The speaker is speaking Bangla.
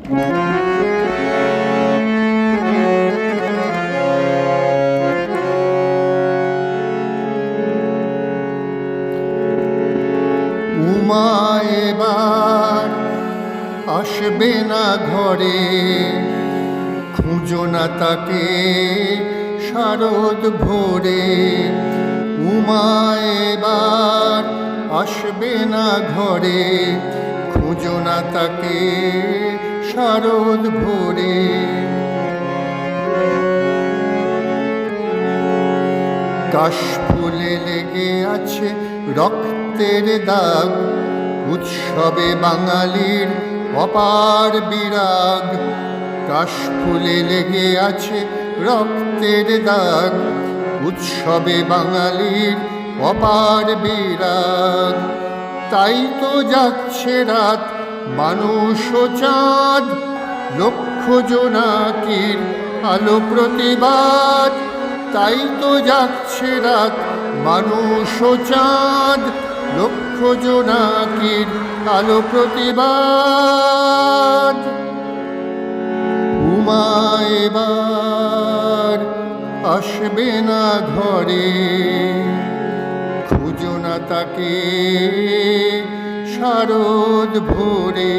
উমা এবার আসবে না ঘরে, খুঁজো না তাকে শারদ ভোরে। উমা এবার আসবে না ঘরে, খুঁজো না তাকে শারদ ভোরে। কাশফুলে লেগে আছে রক্তের দাগ, উৎসবে বাঙালির অপার বিরাগ। কাশফুলে লেগে আছে রক্তের দাগ, উৎসবে বাঙালির অপার বিরাগ। তাই তো যাচ্ছে রাত মানুষ ও চাঁদ, লক্ষ জোনাকির আলো প্রতিবাদ। তাই তো যাচ্ছে রাত মানুষ ও চাঁদ, লক্ষ জোনাকির আলো প্রতিবাদ। উমা এবার আসবে না ঘরে, খুঁজো না তাকে শারদ ভোরে।